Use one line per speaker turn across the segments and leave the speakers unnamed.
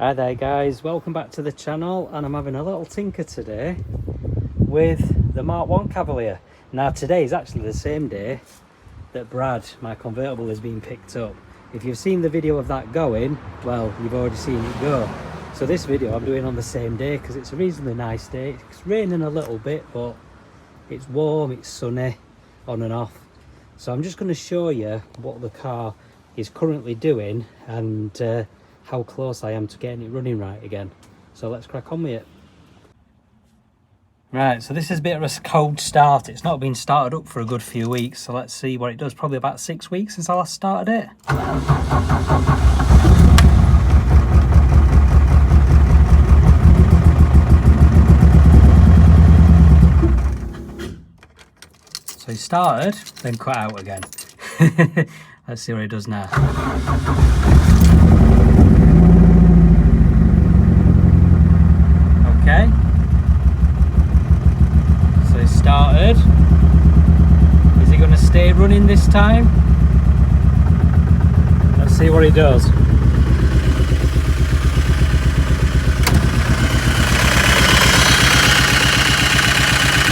Hi there guys, welcome back to the channel, and I'm having a little tinker today with the Mark 1 Cavalier. Now today is actually the same day that Brad, my convertible, is being picked up. If you've seen the video of that going, well, you've already seen it go. So this video I'm doing on the same day because it's a reasonably nice day. It's raining a little bit, but it's warm, it's sunny, on and off. So I'm just going to show you what the car is currently doing and how close I am to getting it running right again. So let's crack on with it. Right, so this is a bit of a cold start. It's not been started up for a good few weeks, so let's see what it does. Probably about 6 weeks since I last started it. So he started, then cut out again. Let's see what it does now. Okay, so it started. Is it going to stay running this time? Let's see what it does.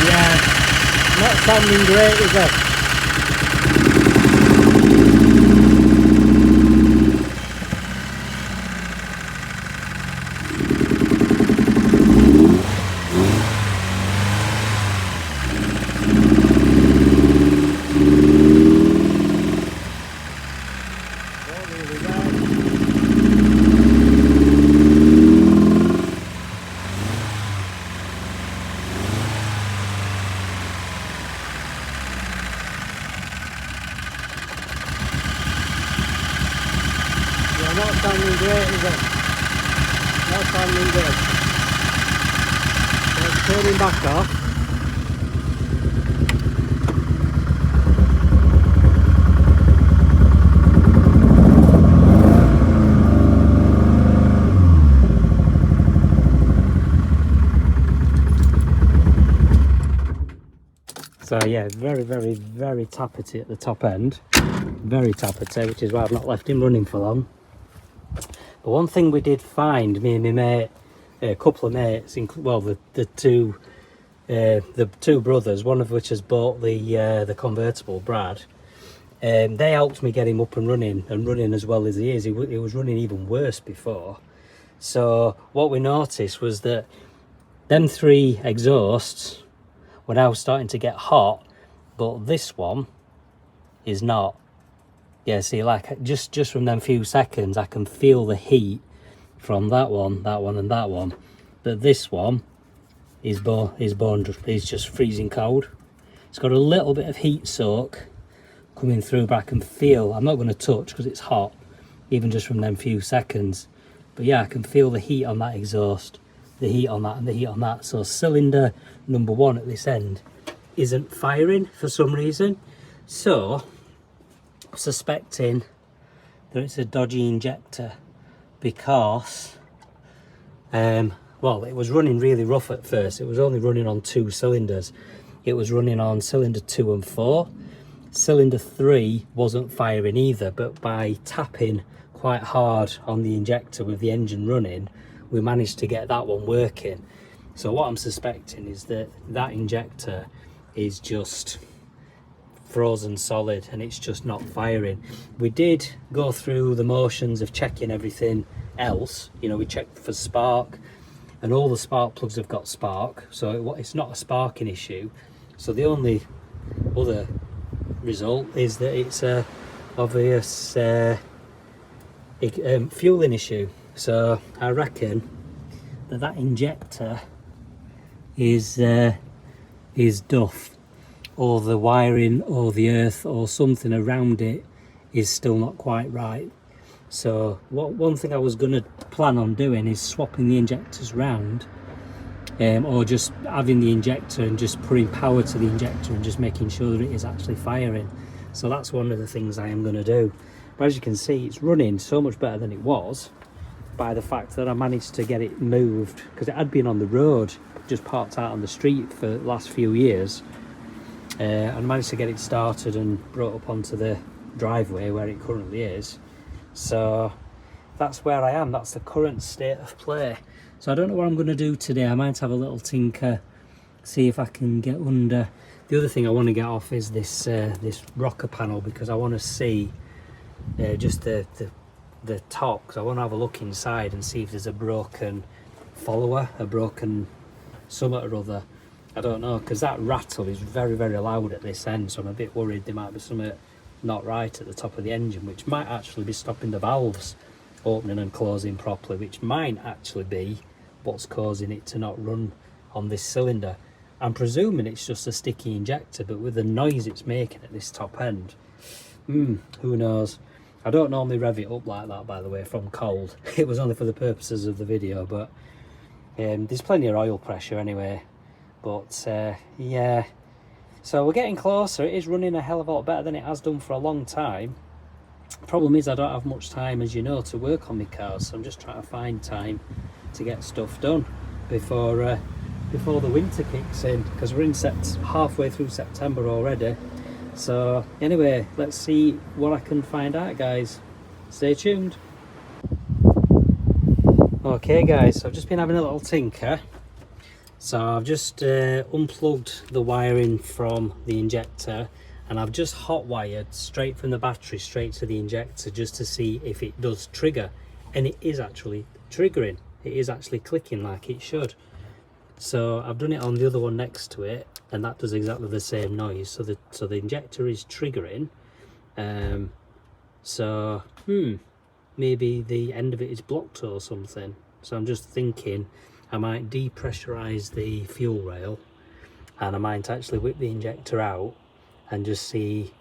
Yeah, not sounding great, is it? Not sounding great, is it? Not sounding good. So let's turn him back off. So yeah, very tappety at the top end. Very tappety, which is why I've not left him running for long. But one thing we did find, me and my mate, a couple of mates, well, the two brothers, one of which has bought the convertible, Brad. They helped me get him up and running as well as he is. He was running even worse before. So what we noticed was that them three exhausts were now starting to get hot, but this one is not. Yeah, see, like just from them few seconds, I can feel the heat from that one, and that one. But this one is just freezing cold. It's got a little bit of heat soak coming through, but I can feel. I'm not going to touch because it's hot, even just from them few seconds. But yeah, I can feel the heat on that exhaust, the heat on that, and the heat on that. So cylinder number 1 at this end isn't firing for some reason. So suspecting that it's a dodgy injector because well, it was running really rough at first. It was only running on 2 cylinders. It was running on cylinder 2 and 4. Cylinder 3 wasn't firing either, but by tapping quite hard on the injector with the engine running, we managed to get that one working. So what I'm suspecting is that that injector is just frozen solid and it's just not firing. We did go through the motions of checking everything else. You know, we checked for spark, and all the spark plugs have got spark, so it's not a sparking issue. So the only other result is that it's a obvious fueling issue. So I reckon that injector is duff, or the wiring or the earth or something around it is still not quite right. So one thing I was going to plan on doing is swapping the injectors round, or just having the injector and just putting power to the injector and just making sure that it is actually firing. So that's one of the things I am going to do. But as you can see, it's running so much better than it was by the fact that I managed to get it moved, because it had been on the road, just parked out on the street for the last few years. And I managed to get it started and brought up onto the driveway where it currently is. So that's where I am. That's the current state of play. So I don't know what I'm going to do today. I might have a little tinker, see if I can get under. The other thing I want to get off is this this rocker panel, because I want to see just the top, because I want to have a look inside and see if there's a broken follower, a broken something or other. I don't know, because that rattle is very, very loud at this end, so I'm a bit worried there might be something not right at the top of the engine, which might actually be stopping the valves opening and closing properly, which might actually be what's causing it to not run on this cylinder. I'm presuming it's just a sticky injector, but with the noise it's making at this top end, who knows. I don't normally rev it up like that, by the way, from cold. It was only for the purposes of the video, but there's plenty of oil pressure anyway. But yeah, so we're getting closer. It is running a hell of a lot better than it has done for a long time. Problem is I don't have much time, as you know, to work on my cars, so I'm just trying to find time to get stuff done before the winter kicks in, because we're in halfway through September already. So anyway, let's see what I can find out, guys. Stay tuned. Okay guys, so I've just been having a little tinker. So I've just unplugged the wiring from the injector, and I've just hot wired straight from the battery straight to the injector, just to see if it does trigger. And it is actually triggering. It is actually clicking like it should. So I've done it on the other one next to it, and that does exactly the same noise. So the injector is triggering. So maybe the end of it is blocked or something. So I'm just thinking I might depressurize the fuel rail, and I might actually whip the injector out and just see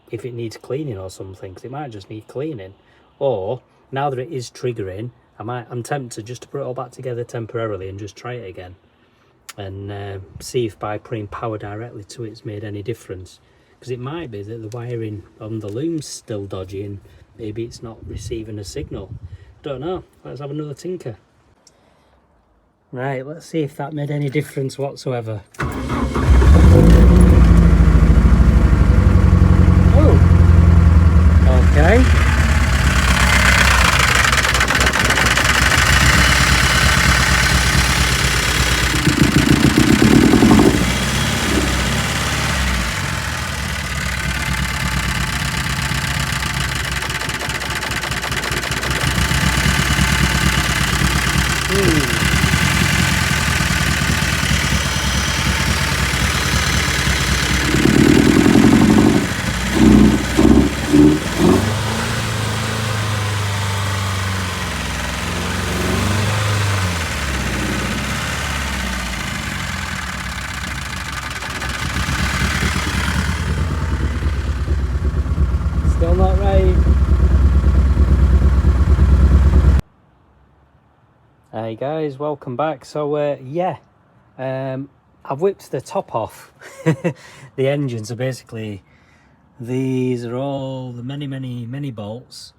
if it needs cleaning or something, because it might just need cleaning. Or now that it is triggering, I'm tempted just to put it all back together temporarily and just try it again, and see if by putting power directly to it's made any difference. Because it might be that the wiring on the loom's still dodgy and maybe it's not receiving a signal. Don't know. Let's have another tinker. Right, let's see if that made any difference whatsoever. Oh, okay. Still not right. Hey guys, welcome back. So yeah, I've whipped the top off the engine. So basically these are all the many bolts.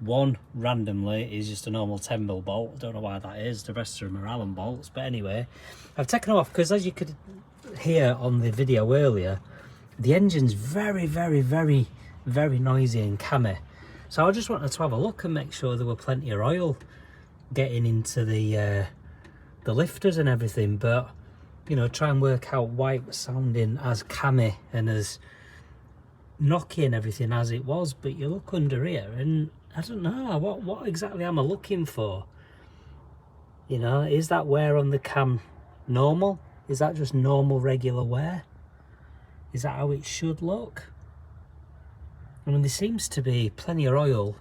One randomly is just a normal 10mm bolt. I don't know why that is. The rest of them are Allen bolts. But anyway, I've taken them off because, as you could hear on the video earlier, the engine's very noisy and cammy. So I just wanted to have a look and make sure there were plenty of oil getting into the lifters and everything. But you know, try and work out why it was sounding as cammy and as knocky and everything as it was. But you look under here and I don't know, what exactly am I looking for? You know, is that wear on the cam normal? Is that just normal regular wear? Is that how it should look? I mean, there seems to be plenty of oil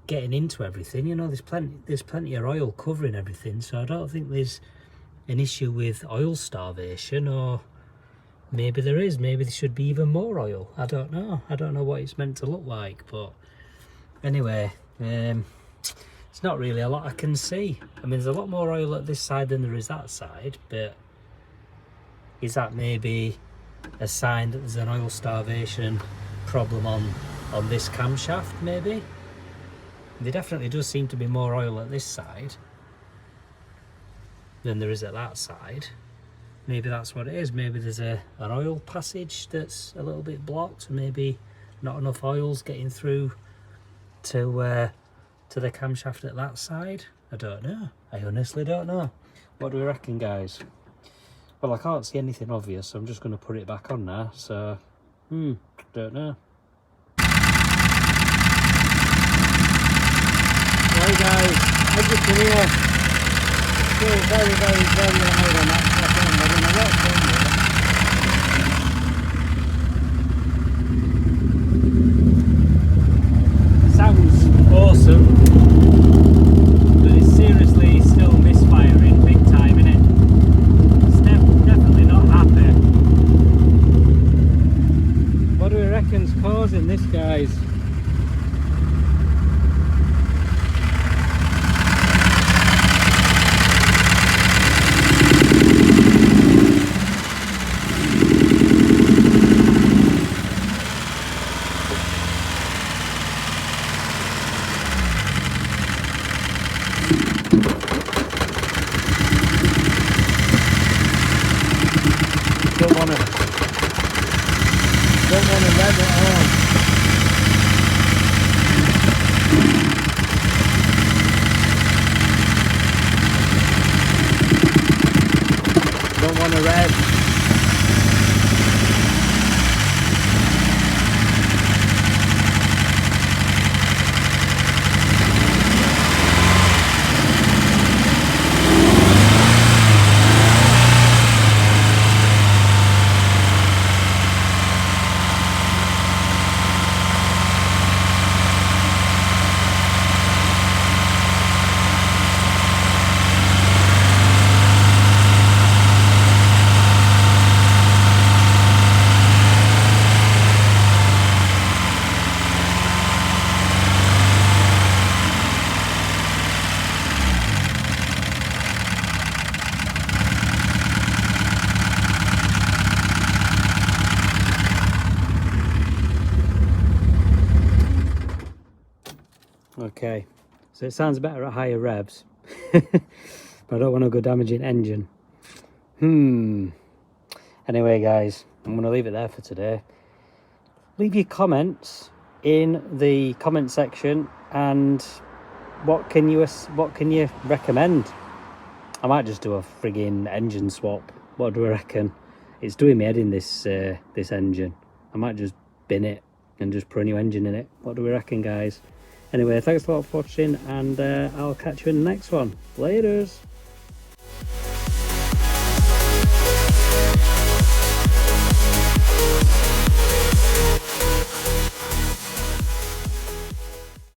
getting into everything. You know, there's plenty of oil covering everything, so I don't think there's an issue with oil starvation. Or maybe there is. Maybe there should be even more oil. I don't know. I don't know what it's meant to look like, but anyway, it's not really a lot I can see. I mean, there's a lot more oil at this side than there is that side, but is that maybe a sign that there's an oil starvation problem on this camshaft? Maybe. There definitely does seem to be more oil at this side than there is at that side. Maybe that's what it is. Maybe there's an oil passage that's a little bit blocked. Maybe not enough oil's getting through to to the camshaft at that side? I don't know. I honestly don't know. What do we reckon, guys? Well, I can't see anything obvious, so I'm just going to put it back on now. So, don't know. Right, guys, everything here. Still very, very, very loud on that top end. I don't know what's going on. Sounds awesome, but it's seriously still misfiring big time, innit? It's definitely not happy. What do we reckon's causing this, guys? Don't want to rev it on. Don't want to rev. Okay, so it sounds better at higher revs, but I don't want to go damaging engine. Anyway, guys, I'm going to leave it there for today. Leave your comments in the comment section, and what can you recommend? I might just do a frigging engine swap. What do I reckon? It's doing me head in this this engine. I might just bin it and just put a new engine in it. What do we reckon, guys? Anyway, thanks a lot for watching, and I'll catch you in the next one. Laters.